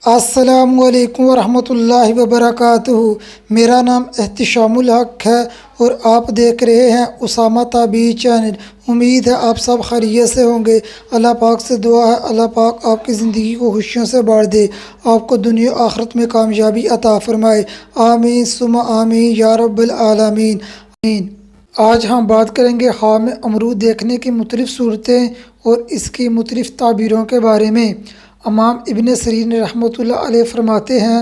السلام علیکم ورحمۃ اللہ وبرکاتہ۔ میرا نام احتشام الحق ہے اور آپ دیکھ رہے ہیں اسامہ تابعی چینل۔ امید ہے آپ سب خیریت سے ہوں گے۔ اللہ پاک سے دعا ہے اللہ پاک آپ کی زندگی کو خوشیوں سے بھر دے، آپ کو دنیا و آخرت میں کامیابی عطا فرمائے، آمین ثم آمین یا رب العالمین آمین۔ آج ہم بات کریں گے خواب میں امرود دیکھنے کی مختلف صورتیں اور اس کی مختلف تعبیروں کے بارے میں۔ امام ابن سیرین رحمۃ اللہ علیہ فرماتے ہیں،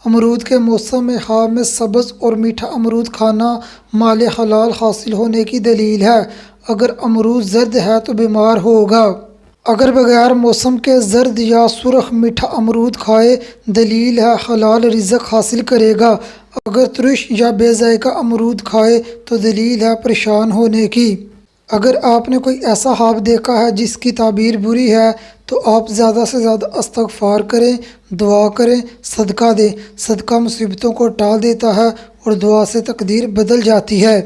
امرود کے موسم میں خواب میں سبز اور میٹھا امرود کھانا مال حلال حاصل ہونے کی دلیل ہے۔ اگر امرود زرد ہے تو بیمار ہوگا، اگر بغیر موسم کے زرد یا سرخ میٹھا امرود کھائے دلیل ہے حلال رزق حاصل کرے گا، اگر ترش یا بے ذائقہ امرود کھائے تو دلیل ہے پریشان ہونے کی۔ اگر آپ نے کوئی ایسا خواب دیکھا ہے جس کی تعبیر بری ہے تو آپ زیادہ سے زیادہ استغفار کریں، دعا کریں، صدقہ دیں۔ صدقہ مصیبتوں کو ٹال دیتا ہے اور دعا سے تقدیر بدل جاتی ہے۔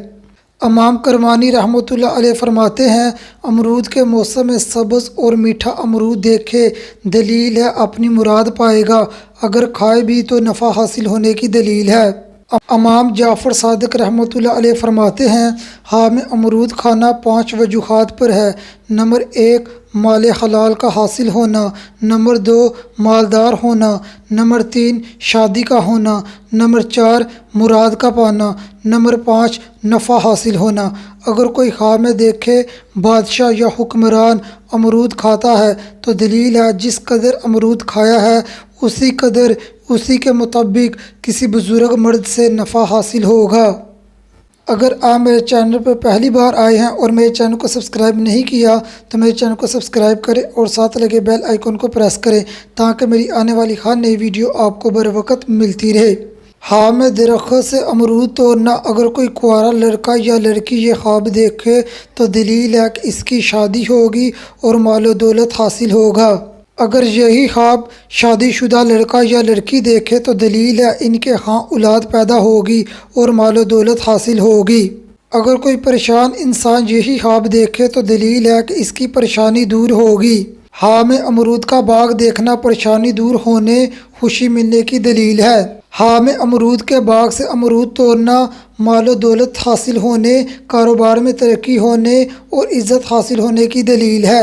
امام کرمانی رحمۃ اللہ علیہ فرماتے ہیں، امرود کے موسم میں سبز اور میٹھا امرود دیکھے دلیل ہے اپنی مراد پائے گا، اگر کھائے بھی تو نفع حاصل ہونے کی دلیل ہے۔ امام جعفر صادق رحمۃ اللہ علیہ فرماتے ہیں، خواب میں امرود کھانا 5 وجوہات پر ہے۔ نمبر 1 مال حلال کا حاصل ہونا، نمبر 2 مالدار ہونا، نمبر 3 شادی کا ہونا، نمبر 4 مراد کا پانا، نمبر 5 نفع حاصل ہونا۔ اگر کوئی خواب میں دیکھے بادشاہ یا حکمران امرود کھاتا ہے تو دلیل ہے جس قدر امرود کھایا ہے اسی قدر اسی کے مطابق کسی بزرگ مرد سے نفع حاصل ہوگا۔ اگر آپ میرے چینل پر پہلی بار آئے ہیں اور میرے چینل کو سبسکرائب نہیں کیا تو میرے چینل کو سبسکرائب کریں اور ساتھ لگے بیل آئیکن کو پریس کریں تاکہ میری آنے والی ہر نئی ویڈیو آپ کو بر وقت ملتی رہے۔ خواب میں درخت سے امرود توڑنا، اگر کوئی کنوارا لڑکا یا لڑکی یہ خواب دیکھے تو دلیل ہے کہ اس کی شادی ہوگی اور مال و دولت حاصل ہوگا۔ اگر یہی خواب شادی شدہ لڑکا یا لڑکی دیکھے تو دلیل ہے ان کے ہاں اولاد پیدا ہوگی اور مال و دولت حاصل ہوگی۔ اگر کوئی پریشان انسان یہی خواب دیکھے تو دلیل ہے کہ اس کی پریشانی دور ہوگی۔ خواب میں امرود کا باغ دیکھنا پریشانی دور ہونے، خوشی ملنے کی دلیل ہے۔ خواب میں امرود کے باغ سے امرود توڑنا مال و دولت حاصل ہونے، کاروبار میں ترقی ہونے اور عزت حاصل ہونے کی دلیل ہے۔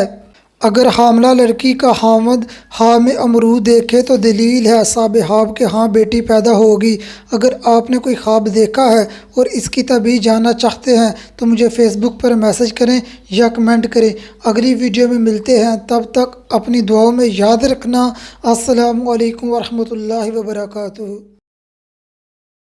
اگر حاملہ لڑکی کا خاوند خواب میں امرود دیکھے تو دلیل ہے صاحب خواب کے ہاں بیٹی پیدا ہوگی۔ اگر آپ نے کوئی خواب دیکھا ہے اور اس کی تعبیر جاننا چاہتے ہیں تو مجھے فیس بک پر میسج کریں یا کمنٹ کریں۔ اگلی ویڈیو میں ملتے ہیں، تب تک اپنی دعاؤں میں یاد رکھنا۔ السلام علیکم ورحمۃ اللہ وبرکاتہ۔